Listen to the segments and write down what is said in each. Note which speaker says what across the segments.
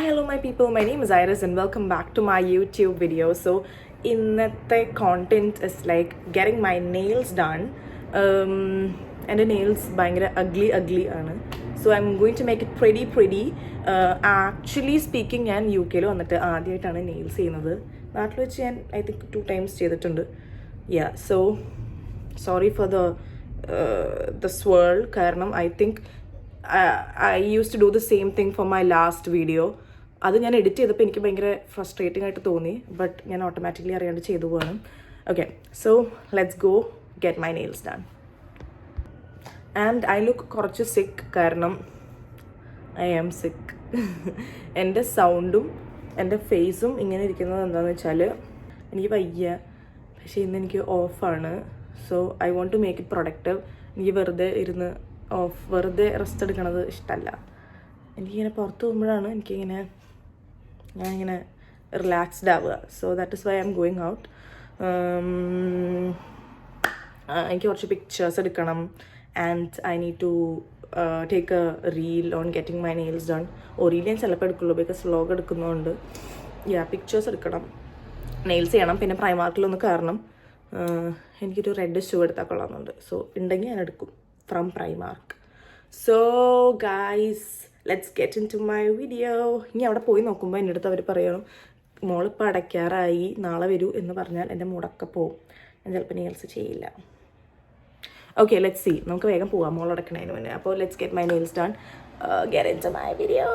Speaker 1: Hi, hello my people, my name is Iris and welcome back to my YouTube video. So, ഇന്നത്തെ content is like getting my nails done. എൻ്റെ nails ഭയങ്കര ugly ആണ്. So, I'm going to make it pretty. Actually speaking, ഞാൻ UK-ൽ വന്നിട്ട് ആദ്യമായിട്ടാണ് nails ചെയ്യുന്നത്. നാട്ടിൽ വെച്ച് ഞാൻ I think 2 times ചെയ്തിട്ടുണ്ട്. Yeah, so sorry for the swirl കാരണം I think I used to do the same thing for my last video. അത് ഞാൻ എഡിറ്റ് ചെയ്തപ്പോൾ എനിക്ക് ഭയങ്കര ഫ്രസ്ട്രേറ്റിംഗ് ആയിട്ട് തോന്നി, ബട്ട് ഞാൻ ഓട്ടോമാറ്റിക്കലി അറിയാണ്ട് ചെയ്തു പോകണം. Okay, so let's go get my nails done. And I look കുറച്ച് സിക്ക് കാരണം ഐ ആം സിക്ക്. എൻ്റെ സൗണ്ടും എൻ്റെ ഫേസും ഇങ്ങനെ ഇരിക്കുന്നത് എന്താണെന്ന് വെച്ചാൽ എനിക്ക് വയ്യ, പക്ഷേ ഇന്ന് എനിക്ക് ഓഫാണ്. So I want to make it productive. എനിക്ക് വെറുതെ റെസ്റ്റ് എടുക്കണത് ഇഷ്ടമല്ല. എനിക്കിങ്ങനെ പുറത്ത് പോകുമ്പോഴാണ് ഞാനിങ്ങനെ റിലാക്സ്ഡ് ആവുക. So that is why I M going out. എനിക്ക് കുറച്ച് പിക്ചേഴ്സ് എടുക്കണം and I need to take a reel on getting my nails done. Reel ഞാൻ ചിലപ്പോൾ എടുക്കുള്ളൂ ബിക്കോസ് വ്ലോഗ് എടുക്കുന്നതുകൊണ്ട്. പിക്ചേഴ്സ് എടുക്കണം, നെയിൽസ് ചെയ്യണം, പിന്നെ പ്രൈമാർക്കിലൊന്ന് കയറണം. എനിക്കൊരു റെഡ് ഷൂ എടുത്താൽ കൊള്ളാമെന്നുണ്ട്. സോ ഉണ്ടെങ്കിൽ ഞാൻ എടുക്കും from Primark. So guys, let's get into my video. ഇനി അവിടെ പോയി നോക്കുമ്പോൾ എൻ്റെ അടുത്ത് അവർ പറയണം മോളിപ്പോൾ അടയ്ക്കാറായി, നാളെ വരൂ എന്ന് പറഞ്ഞാൽ എൻ്റെ മൂടൊക്കെ പോവും. ഞാൻ ചിലപ്പോൾ നെയിൽസ് ചെയ്യില്ല. Okay, let's see. നമുക്ക് വേഗം പോവാം മോൾ അടയ്ക്കണതിന് മുന്നേ. അപ്പോൾ let's get my nails done, get into my video.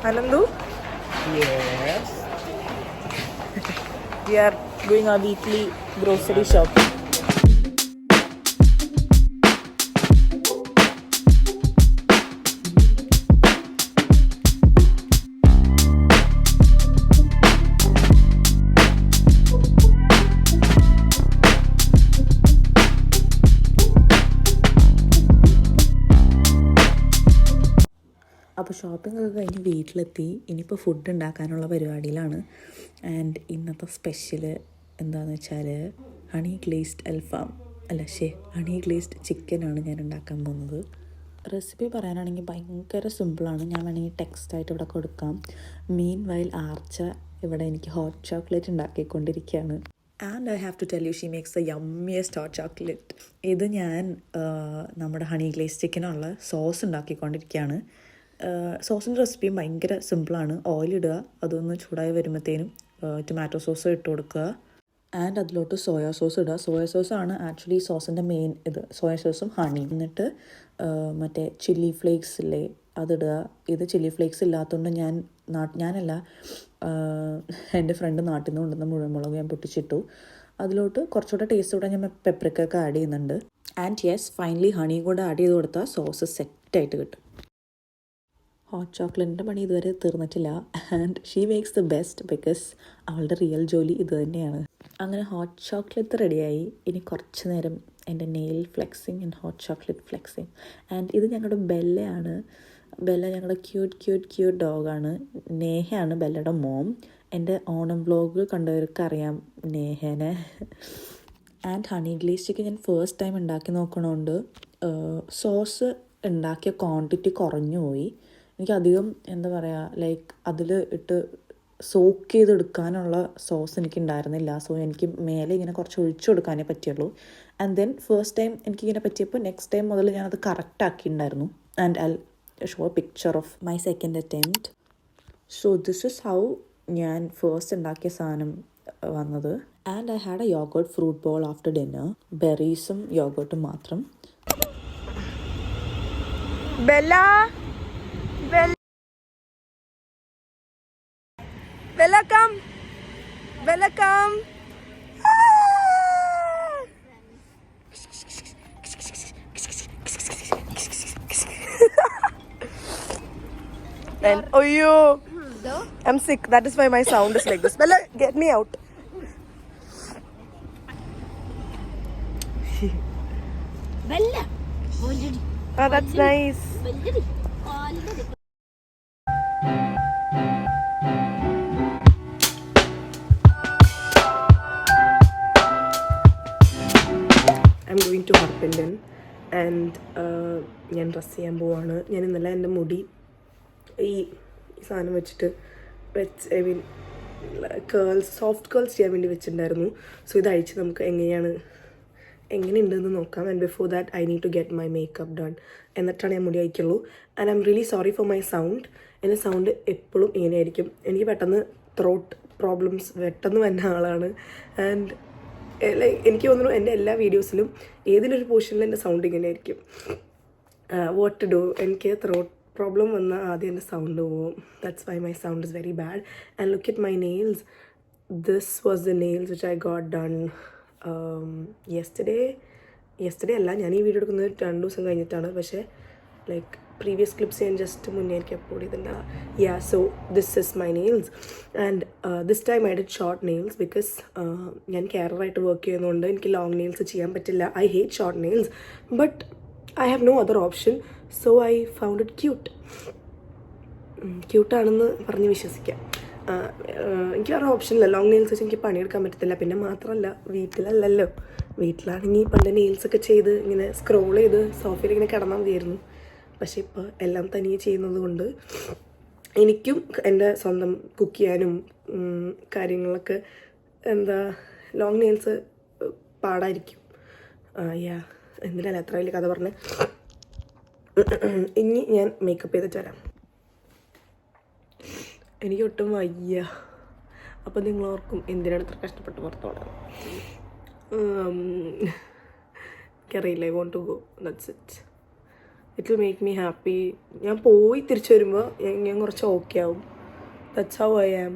Speaker 1: Anandu?
Speaker 2: Yes.
Speaker 1: We are doing our weekly grocery shopping.
Speaker 3: അപ്പോൾ ഷോപ്പിംഗ് ഒക്കെ കഴിഞ്ഞ് വീട്ടിലെത്തി. ഇനിയിപ്പോൾ ഫുഡ് ഉണ്ടാക്കാനുള്ള പരിപാടിയിലാണ്. ആൻഡ് ഇന്നത്തെ സ്പെഷ്യൽ എന്താണെന്ന് വെച്ചാൽ ഹണി ഗ്ലേസ്ഡ് ചിക്കനാണ് ഞാൻ ഉണ്ടാക്കാൻ പോകുന്നത്. റെസിപ്പി പറയാനാണെങ്കിൽ ഭയങ്കര സിമ്പിളാണ്. ഞാൻ വേണമെങ്കിൽ ടെക്സ്റ്റായിട്ട് ഇവിടെ കൊടുക്കാം. മീൻ വൈൽ ആർച്ച ഇവിടെ എനിക്ക് ഹോട്ട് ചോക്ലേറ്റ് ഉണ്ടാക്കിക്കൊണ്ടിരിക്കുകയാണ്. And I have to tell you she makes the yummiest hot chocolate. ഇത് ഞാൻ നമ്മുടെ ഹണി ഗ്ലേസ്ഡ് ചിക്കനുള്ള സോസ് ഉണ്ടാക്കിക്കൊണ്ടിരിക്കുകയാണ്. സോസിൻ്റെ റെസിപ്പിയും ഭയങ്കര സിമ്പിളാണ്. ഓയിലിടുക, അതൊന്ന് ചൂടായി വരുമ്പോഴത്തേനും ടൊമാറ്റോ സോസ് ഇട്ട് കൊടുക്കുക. ആൻഡ് അതിലോട്ട് സോയാ സോസ് ഇടുക. സോയാ സോസാണ് ആക്ച്വലി സോസിൻ്റെ മെയിൻ ഇത്. സോയാ സോസും ഹണി. എന്നിട്ട് മറ്റേ ചില്ലി ഫ്ലേക്സ് ഇല്ലേ, അതിടുക. ഇത് ചില്ലി ഫ്ലേക്സ് ഇല്ലാത്തതുകൊണ്ട് ഞാനല്ല എൻ്റെ ഫ്രണ്ട് നാട്ടിൽ നിന്ന് കൊണ്ടുവന്ന മുഴുവൻ മുളക് ഞാൻ പൊട്ടിച്ചിട്ടു. അതിലോട്ട് കുറച്ചുകൂടെ ടേസ്റ്റോടെ ഞാൻ പെപ്പറിക്കൊക്കെ ആഡ് ചെയ്യുന്നുണ്ട്. ആൻഡ് യെസ്, ഫൈനലി ഹണിയും കൂടെ ആഡ് ചെയ്ത് കൊടുത്താൽ സോസ് സെറ്റായിട്ട് കിട്ടും. ഹോട്ട് ചോക്ലേറ്റിൻ്റെ പണി ഇതുവരെ തീർന്നിട്ടില്ല. And she makes the best because അവളുടെ റിയൽ ജോലി ഇത് തന്നെയാണ്. അങ്ങനെ ഹോട്ട് ചോക്ലേറ്റ് റെഡിയായി. ഇനി കുറച്ച് നേരം എൻ്റെ nail flexing and hot chocolate flexing. And ഇത് ഞങ്ങളുടെ ബെല്ലയാണ്. ബെല്ല ഞങ്ങളുടെ ക്യൂട്ട് ഡോഗാണ്. നേഹയാണ് ബെല്ലയുടെ മോം. എൻ്റെ ഓണം വ്ലോഗ് കണ്ടവർക്ക് അറിയാം നേഹേനെ. ആൻഡ് ഹണി ഗ്ലേസ്ഡ് ചിക്കൻ ഞാൻ ഫസ്റ്റ് ടൈം ഉണ്ടാക്കി നോക്കണോണ്ട് സോസ് ഉണ്ടാക്കിയ ക്വാണ്ടിറ്റി കുറഞ്ഞു പോയി. എനിക്കധികം എന്താ പറയുക, ലൈക്ക് അതിൽ ഇട്ട് സോക്ക് ചെയ്തെടുക്കാനുള്ള സോസ് എനിക്ക് ഉണ്ടായിരുന്നില്ല. സോ എനിക്ക് മേലെ ഇങ്ങനെ കുറച്ച് ഒഴിച്ചു കൊടുക്കാനേ പറ്റുള്ളൂ. ആൻഡ് ദെൻ ഫസ്റ്റ് ടൈം എനിക്കിങ്ങനെ പറ്റിയപ്പോൾ നെക്സ്റ്റ് ടൈം മുതൽ ഞാനത് കറക്റ്റ് ആക്കിയിട്ടുണ്ടായിരുന്നു. And I show a picture of my second attempt. So this is how ഞാൻ ഫസ്റ്റ് ഉണ്ടാക്കിയ സാധനം വന്നത്. And I had a yogurt fruit bowl after dinner. ബെറീസും യോഗോട്ടും മാത്രം.
Speaker 1: Bella, come.
Speaker 2: And oh, I'm sick. That is why my sound is like this. Bella, get me out.
Speaker 4: Bella.
Speaker 2: Oh, that's nice.
Speaker 1: I'm going to Harpenden and ഞാൻ dress ചെയ്യാൻ പോവാണ്. ഞാൻ ഇന്നലെ എൻ്റെ മുടി ഈ സാധനം വെച്ചിട്ട് ഐ മീൻ സോഫ്റ്റ് കേൾസ് ചെയ്യാൻ വേണ്ടി വെച്ചിട്ടുണ്ടായിരുന്നു. സോ ഇത് അഴിച്ച് നമുക്ക് എങ്ങനെയുണ്ടെന്ന് നോക്കാം. And before that I need to get my makeup done. എന്നിട്ടാണ് ഞാൻ മുടി അയക്കുള്ളൂ. And I'm really sorry for my sound. എൻ്റെ സൗണ്ട് എപ്പോഴും ഇങ്ങനെയായിരിക്കും. എനിക്ക് പെട്ടെന്ന് ത്രോട്ട് പ്രോബ്ലംസ് പെട്ടെന്ന് വരുന്ന ആളാണ്. ആൻഡ് എനിക്ക് തോന്നുന്നു എൻ്റെ എല്ലാ വീഡിയോസിലും ഏതിലൊരു പോർഷനിൽ എൻ്റെ സൗണ്ട് ഇങ്ങനെയായിരിക്കും. വാട്ട് ടു ഡു, എനിക്ക് ത്രോട്ട് പ്രോബ്ലം വന്നാൽ ആദ്യം എൻ്റെ സൗണ്ട് പോവും. That's why my sound is very bad. And look at my nails. This was the nails which I got done yesterday അല്ല, ഞാൻ ഈ വീഡിയോ എടുക്കുന്നത് 2 ദിവസം കഴിഞ്ഞിട്ടാണ്. പക്ഷേ ലൈക്ക് പ്രീവിയസ് ക്ലിപ്സ് ഞാൻ ജസ്റ്റ് മുന്നേ എനിക്ക് അപ്ലോഡ് ചെയ്തിട്ടുണ്ടാകും. So this is my nails. And this time I did short nails because ഞാൻ കെയറായിട്ട് വർക്ക് ചെയ്യുന്നതുകൊണ്ട് എനിക്ക് ലോങ് നെയിൽസ് ചെയ്യാൻ പറ്റില്ല. I hate short nails but I have no other option. So I found it ക്യൂട്ടാണെന്ന് പറഞ്ഞ് വിശ്വസിക്കാം. എനിക്ക് വേറെ ഓപ്ഷനില്ല. ലോങ് നെയിൽസ് വെച്ച് എനിക്ക് പണിയെടുക്കാൻ പറ്റത്തില്ല. പിന്നെ മാത്രമല്ല വീട്ടിലല്ലല്ലോ. വീട്ടിലാണെങ്കിൽ പണ്ട് നെയിൽസൊക്കെ ചെയ്ത് ഇങ്ങനെ സ്ക്രോൾ ചെയ്ത് സോഫയിൽ ഇങ്ങനെ കിടന്നാൽ മതിയായിരുന്നു. പക്ഷേ ഇപ്പോൾ എല്ലാം തനിയെ ചെയ്യുന്നത് കൊണ്ട് എനിക്കും എൻ്റെ സ്വന്തം കുക്ക് ചെയ്യാനും കാര്യങ്ങളൊക്കെ ലോങ് നെയിൽസ് പാടായിരിക്കും. എന്തിനല്ല അത്ര വലിയ കഥ പറഞ്ഞ്. ഇനി ഞാൻ മേക്കപ്പ് ചെയ്തിട്ട് വരാം. എനിക്ക് ഒട്ടും വയ്യ. അപ്പം നിങ്ങളോർക്കും എന്തിനാണ് ഇത്ര കഷ്ടപ്പെട്ട് പുറത്തോടാം. എനിക്കറിയില്ല. I want to go. That's it. It will make me happy. ഞാൻ പോയി തിരിച്ചു വരുമ്പോൾ ഞാൻ കുറച്ച് ഓക്കെ ആവും. That's how I am.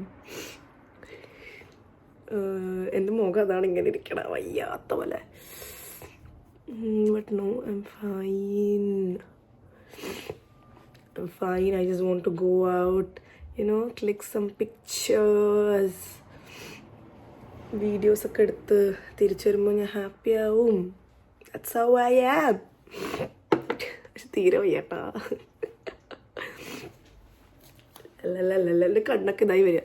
Speaker 1: എൻ്റെ മുഖം അതാണ് ഇങ്ങനെ ഇരിക്കണം, വയ്യാത്ത പോലെ. But no, I am fine. I just want to go out, click some pictures, videos ഒക്കെ എടുത്ത് തിരിച്ചു വരുമ്പോൾ ഞാൻ ഹാപ്പി ആവും. That's how I am. തീരെ വയ്യാട്ടാ. അല്ലല്ല എൻ്റെ കണ്ണൊക്കെ ഇതായി വരിക.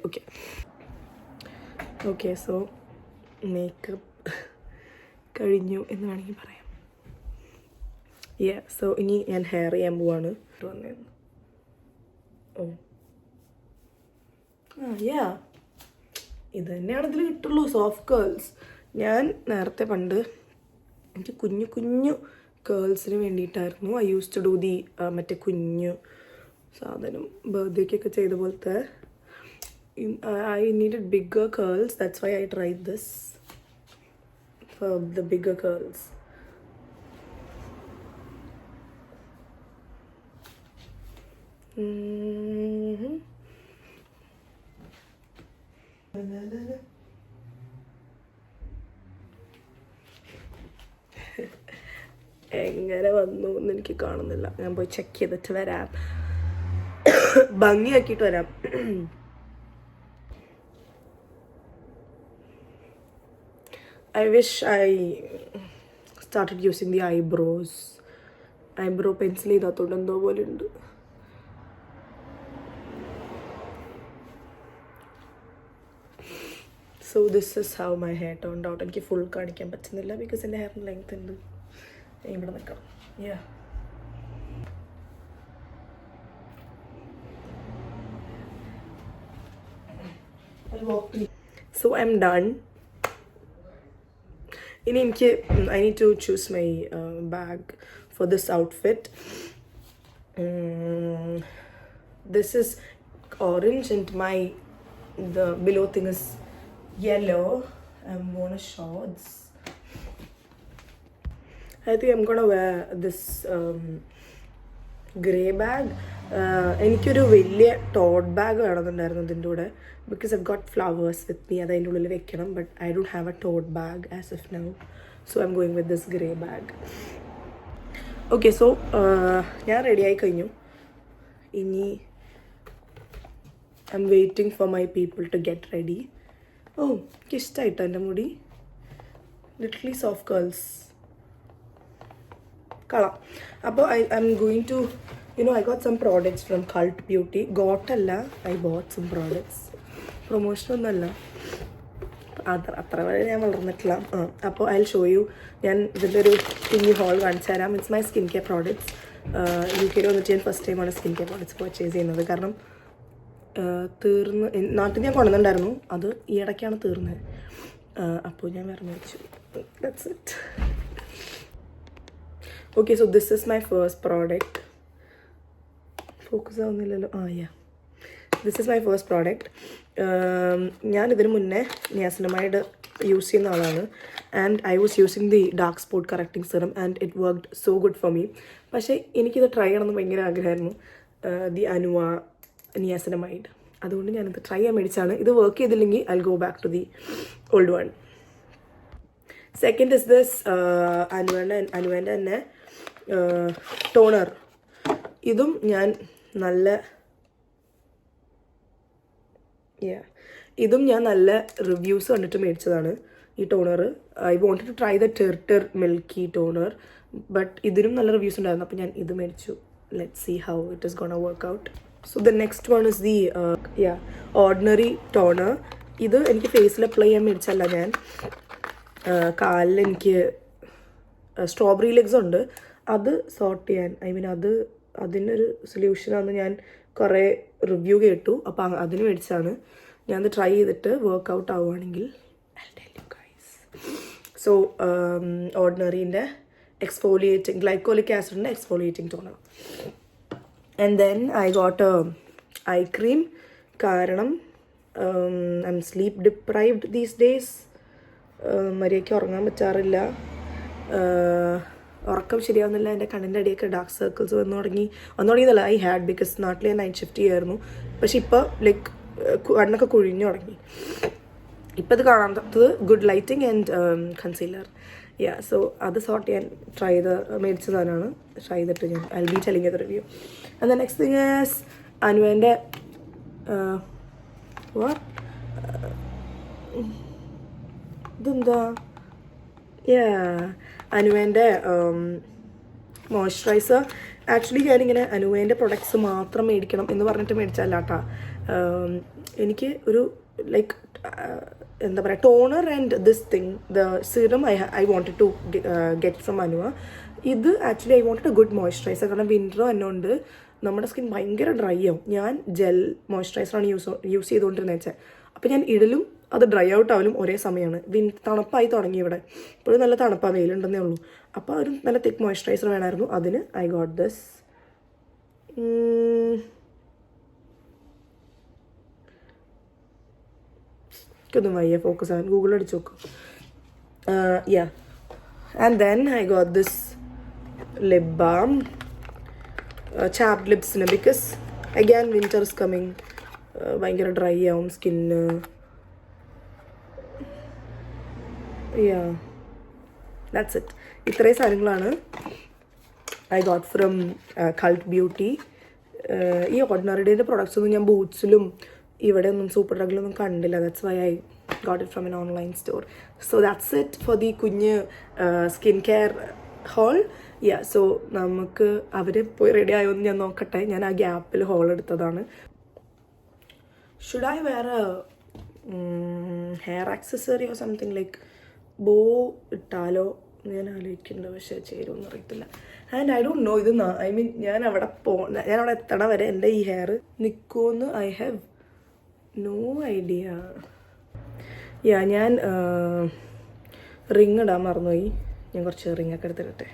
Speaker 1: ഓക്കെ സോ മേക്കപ്പ് കഴിഞ്ഞു എന്ന് വേണമെങ്കിൽ പറയാം. സോ ഇനി ഞാൻ ഹെയർ ചെയ്യാൻ പോവാണ്. വന്നേന്ന് ഇത് തന്നെയാണ് ഇതിൽ കിട്ടുള്ളൂ, സോഫ്റ്റ് കേൾസ്. ഞാൻ നേരത്തെ പണ്ട് എനിക്ക് കുഞ്ഞു കേൾസിന് വേണ്ടിയിട്ടായിരുന്നു. I use to do the മറ്റേ കുഞ്ഞു സാധനം ബർത്ത്ഡേക്കൊക്കെ ചെയ്ത പോലത്തെ. I needed bigger curls. That's why I tried this for the bigger curls. എങ്ങനെ വന്നു എന്ന് എനിക്ക് കാണുന്നില്ല. ഞാൻ പോയി ചെക്ക് ചെയ്തിട്ട് വരാം, ഭംഗിയാക്കിയിട്ട് വരാം. I wish I started using the eyebrows. Eyebrow pencil ചെയ്താത്തോണ്ട് എന്തോ പോലെ ഉണ്ട്. So this is how my hair turned out. എനിക്ക് ഫുൾ കാണിക്കാൻ പറ്റുന്നില്ല ബിക്കോസ് എൻ്റെ ഹെയറിന് ലെങ്ത് ഉണ്ട്. ഇവിടെ നിൽക്കാം. So I'm done. ഇനി എനിക്ക് I need to choose my bag for this outfit. This is orange and the below thing is yellow. I'm wearing shorts. I think I'm gonna wear this grey bag. എനിക്കൊരു വലിയ taught bag വേണമെന്നുണ്ടായിരുന്നു ഇതിൻ്റെ കൂടെ because I've got flowers with me. അത് അതിൻ്റെ ഉള്ളിൽ വെക്കണം. But I don't have a tote bag as of now. So I'm going with this grey bag. Okay, so ഞാൻ റെഡിയായി കഴിഞ്ഞു. ഇനി I'm waiting for my people to get ready. ഓ, എനിക്ക് ഇഷ്ടമായിട്ടോ എൻ്റെ മുടി. ലിറ്റിലി സോഫ്റ്റ് കേൾസ് കളാം. അപ്പോൾ I M going to I got some products from Cult Beauty. ഗോട്ടല്ല, ഐ ബോട്ട് സം പ്രോഡക്ട്സ്. പ്രൊമോഷനൊന്നുമല്ല, അത്ര വരെ ഞാൻ വളർന്നിട്ടില്ല. അപ്പോൾ ഐ വിൽ ഷോ യു. ഞാൻ ഇതിൻ്റെ ഒരു കുഞ്ഞു ഹോൾ കാണിച്ചു തരാം. It's my skin care products. UK വന്നിട്ട് ഞാൻ ഫസ്റ്റ് ടൈമാണ് സ്കിൻ കെയർ പ്രോഡക്ട്സ് പർച്ചേസ് ചെയ്യുന്നത്. കാരണം നാട്ടിൽ ഞാൻ കൊണ്ടുവന്നിട്ടുണ്ടായിരുന്നു, അത് ഈ ഇടയ്ക്കാണ് തീർന്നത്. അപ്പോൾ ഞാൻ വേറെ മേടിച്ചു. That's it. Okay, so this is my first product. Focus ആവുന്നില്ലല്ലോ. This is my first product. ഞാൻ ഇതിന് മുന്നേ നിയാസിനമൈഡ് യൂസ് ചെയ്യുന്ന ആളാണ്. And I was using the dark spot correcting serum and it worked so good for me. പക്ഷേ എനിക്കിത് try ചെയ്യണമെന്ന് ഭയങ്കര ആഗ്രഹമായിരുന്നു, ദി അനുവ നിയാസിനമൈഡ്. അതുകൊണ്ട് ഞാനിത് ട്രൈ ചെയ്യാൻ മേടിച്ചാണ്. ഇത് വർക്ക് ചെയ്തില്ലെങ്കിൽ I go back to the old one. Second is this അനുവേൻ്റെ തന്നെ ടോണർ. ഇതും ഞാൻ നല്ല റിവ്യൂസ് കണ്ടിട്ട് മേടിച്ചതാണ് ഈ toner. I wanted to try the Tirtir milky toner, but ഇതിനും നല്ല റിവ്യൂസ് ഉണ്ടായിരുന്നു. അപ്പോൾ ഞാൻ ഇത് മേടിച്ചു. Let's see how it is gonna work out. So the next one is the Ordinary toner. ഇത് എനിക്ക് ഫേസിൽ അപ്ലൈ ചെയ്യാൻ മേടിച്ചല്ല. ഞാൻ കാലിൽ എനിക്ക് സ്ട്രോബെറി ലെഗ്സ് ഉണ്ട്, അത് സോർട്ട് ചെയ്യാൻ, അതിനൊരു സൊല്യൂഷനാണെന്ന് ഞാൻ കുറേ റിവ്യൂ കേട്ടു. അപ്പോൾ അതിന് മേടിച്ചാണ്. ഞാനത് ട്രൈ ചെയ്തിട്ട് വർക്കൗട്ട് ആവുകയാണെങ്കിൽ I tell you guys. So ഓർഡിനറീൻ്റെ എക്സ്ഫോളിയേറ്റിംഗ് ഗ്ലൈക്കോളിക് ആസിഡിൻ്റെ exfoliating toner. And then I got eye cream. കാരണം I'm sleep deprived these days. മര്യാദയ്ക്ക് ഉറങ്ങാൻ പറ്റാറില്ല, ഉറക്കം ശരിയാവുന്നില്ല. എൻ്റെ കണ്ണിൻ്റെ അടിയൊക്കെ ഡാർക്ക് സർക്കിൾസ് വന്നു തുടങ്ങിയതല്ല, ഐ ഹാഡ്, ബിക്കോസ് നാട്ടിൽ ഞാൻ നൈറ്റ് ഷിഫ്റ്റ് ചെയ്യായിരുന്നു. പക്ഷെ ഇപ്പോൾ ലൈക്ക് കണ്ണൊക്കെ കുഴിഞ്ഞു തുടങ്ങി. ഇപ്പം ഇത് കാണാൻ പറ്റത് good lighting and concealer. So അത് സോർട്ട് ചെയ്യാൻ മേടിച്ച സാധനമാണ്. ട്രൈ ചെയ്തിട്ട് ഞാൻ I be telling the review. And the next thing is അനുവേൻ്റെ ഇതെന്താ അനുവേൻ്റെ മോയ്സ്ചറൈസർ. ആക്ച്വലി ഞാനിങ്ങനെ അനുവേൻ്റെ പ്രൊഡക്ട്സ് മാത്രം മേടിക്കണം എന്ന് പറഞ്ഞിട്ട് മേടിച്ചല്ല കേട്ടോ. എനിക്ക് ഒരു ലൈക്ക് എന്താ പറയുക, toner and this thing the serum I wanted to get from Anua. ഇത് actually I wanted a good moisturizer. കാരണം വിൻ്റർ എന്നോണ്ട് നമ്മുടെ സ്കിൻ ഭയങ്കര ഡ്രൈ ആവും. ഞാൻ ജെൽ മോയ്സ്ചറൈസറാണ് യൂസ് ചെയ്തുകൊണ്ടിരുന്നത് വെച്ചാൽ. അപ്പോൾ ഞാൻ ഇടലും അത് ഡ്രൈ ഔട്ട് ആവലും ഒരേ സമയമാണ്. തണുപ്പായി തുടങ്ങി ഇവിടെ. ഇപ്പോഴും നല്ല തണുപ്പാണ്, വെയിലുണ്ടെന്നേ ഉള്ളൂ. അപ്പോൾ ഒരു നല്ല തിക്ക് മോയ്സ്ചറൈസർ വേണമായിരുന്നു. അതിന് ഐ ഗോട്ട് ദിസ്. എനിക്കൊന്നും വയ്യ ഫോക്കസ് ആവാൻ, ഗൂഗിൾ അടിച്ച് നോക്കും. And then I got this lip balm, chapped ലിപ്സിന്, because again winter is coming. ഭയങ്കര ഡ്രൈ ആവും സ്കിന്ന്. That's it. ഇത്രയും സാധനങ്ങളാണ് I got from Cult Beauty. ഈ ഓർഡിനറിയുടെ പ്രൊഡക്ട്സ് ഒന്നും ഞാൻ ബൂട്ട്സിലും ഇവിടെ ഒന്നും സൂപ്പർ ഡ്രഗിലൊന്നും കണ്ടില്ല. That's why I got it from N online store. So that's it for the കുഞ്ഞ് സ്കിൻ കെയർ ഹോൾ. സോ നമുക്ക് അവർ പോയി റെഡി ആയോന്ന് ഞാൻ നോക്കട്ടെ. ഞാൻ ആ ഗ്യാപ്പിൽ ഹോൾ എടുത്തതാണ്. Should I wear hair accessory or something like bow ഇട്ടാലോ ഞാൻ ആലോചിക്കുന്നുണ്ട്. പക്ഷേ ചേരുമെന്ന് അറിയത്തില്ല. ആൻഡ് ഐ ഡോണ്ട് നോ ഇത് ഞാൻ അവിടെ എത്തണ വരെ എൻ്റെ ഈ ഹെയർ നിൽക്കുമെന്ന് ഐ ഹാവ് നോ ഐഡിയ. ഞാൻ റിങ് ഇടാൻ മറന്നുപോയി. ഞാൻ കുറച്ച് റിങ്ങൊക്കെ എടുത്തിട്ടെ.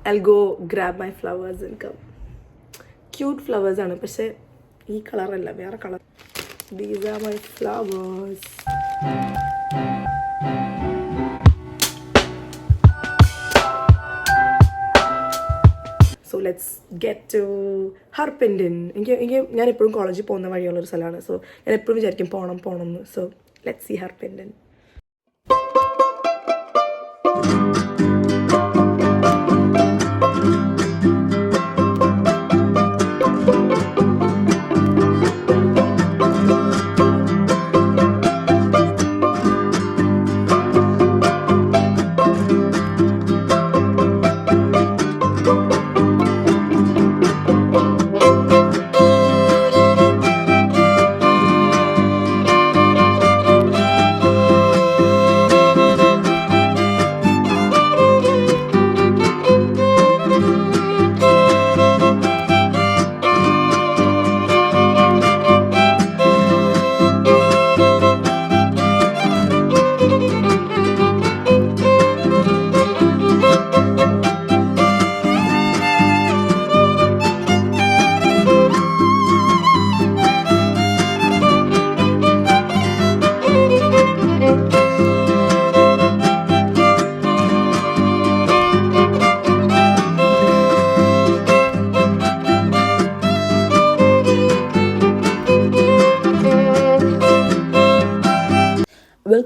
Speaker 1: I'll go grab my flowers and come. Cute flowers ആണ്, പക്ഷേ ഈ കളറല്ല, വേറെ colour. These are my flowers. So let's get to Harpenden. ഞാൻ എപ്പോഴും കോളേജിൽ പോകുന്ന വഴിയുള്ളൊരു സ്ഥലമാണ്. സോ ഞാൻ എപ്പോഴും വിചാരിക്കും പോകണം എന്ന്. So let's see Harpenden.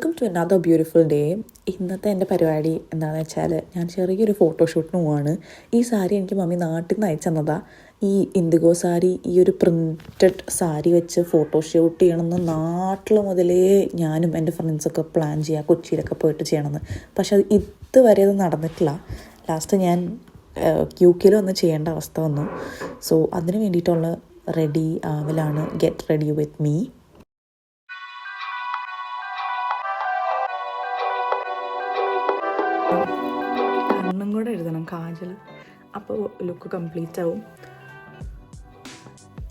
Speaker 3: Welcome to another beautiful day. ഇന്നത്തെ എൻ്റെ പരിപാടി എന്താണെന്ന് വെച്ചാൽ ഞാൻ ചെറിയൊരു ഫോട്ടോഷൂട്ടിന് പോവാണ്. ഈ സാരി എനിക്ക് മമ്മി നാട്ടിൽ നിന്ന് അയച്ചു തന്നതാണ്. ഈ ഇൻഡിഗോ സാരി, ഈ ഒരു പ്രിൻറ്റഡ് സാരി വെച്ച് ഫോട്ടോഷൂട്ട് ചെയ്യണമെന്ന് നാട്ടിൽ മുതലേ ഞാനും എൻ്റെ ഫ്രണ്ട്സൊക്കെ പ്ലാൻ ചെയ്യുക, കൊച്ചിയിലൊക്കെ പോയിട്ട് ചെയ്യണമെന്ന്. പക്ഷെ അത് ഇതുവരെ അത് നടന്നിട്ടില്ല. ലാസ്റ്റ് ഞാൻ UK വന്ന് ചെയ്യേണ്ട അവസ്ഥ വന്നു. സോ അതിന് വേണ്ടിയിട്ടുള്ള റെഡി ആവലാണ്. Get ready with me.
Speaker 1: കണ്ണും കൂടെ എഴുതണം, കാജൽ, അപ്പോൾ ലുക്ക് കംപ്ലീറ്റ് ആവും.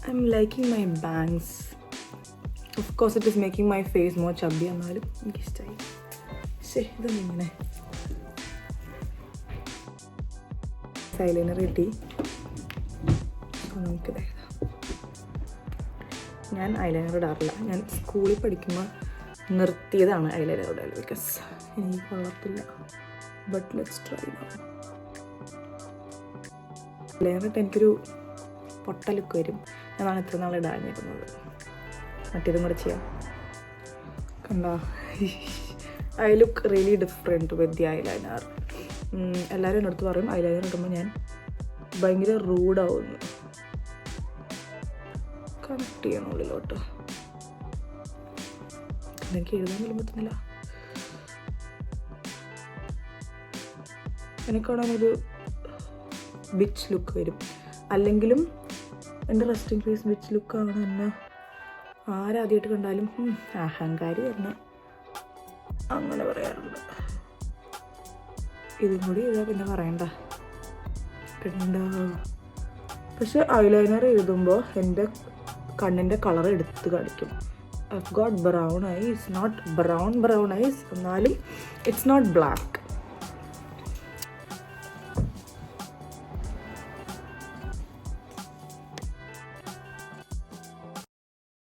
Speaker 1: I'm liking my bangs. Of course it is making my face more chubby. എന്നാലും എനിക്കിഷ്ടമായി. ശരി, ഇതൊന്നിങ്ങനെ ഐലൈനർ കിട്ടി. നമുക്കിത് ഞാൻ ഐലൈനർ ഇടാറില്ല. ഞാൻ സ്കൂളിൽ പഠിക്കുമ്പോൾ നിർത്തിയതാണ് ഐലൈനർ ഇടൽ. ബിക്കോസ് എനിക്ക് കൊള്ളത്തില്ല. But let's try. ഐലൈനർ ഇട്ട് എനിക്കൊരു പൊട്ട ലുക്ക് വരും. ഞാനാണ് ഇത്ര നാൾ ഇടാഞ്ഞിരുന്നത്. മറ്റേതും കൂടെ ചെയ്യാം. കണ്ടോ, I look really different with the eyeliner. എല്ലാവരും എൻ്റെ അടുത്ത് പറയും ഐലൈനർ ഇടുമ്പോൾ ഞാൻ ഭയങ്കര റൂഡാവുന്നു. കണക്ട് ചെയ്യണം ഉള്ളിലോട്ട്. എനിക്ക് എഴുതാൻ പോലും പറ്റുന്നില്ല. എനിക്കാണൊരു ബിച്ച് ലുക്ക് വരും. അല്ലെങ്കിലും എൻ്റെ റെസ്റ്റിംഗ് ഫേസ് ബിച്ച് ലുക്കാണ് എന്നെ ആരാദ്യമായിട്ട് കണ്ടാലും അഹങ്കാരി തന്നെ അങ്ങനെ പറയാറുണ്ട്. ഇതും കൂടി ചെയ്താൽ പിന്നെ പറയണ്ട. പക്ഷെ ഐലൈനർ എഴുതുമ്പോൾ എൻ്റെ കണ്ണിൻ്റെ കളർ എടുത്ത് കാണിക്കും. I've got brown eyes, not brown eyes, എന്നാലും it's not black.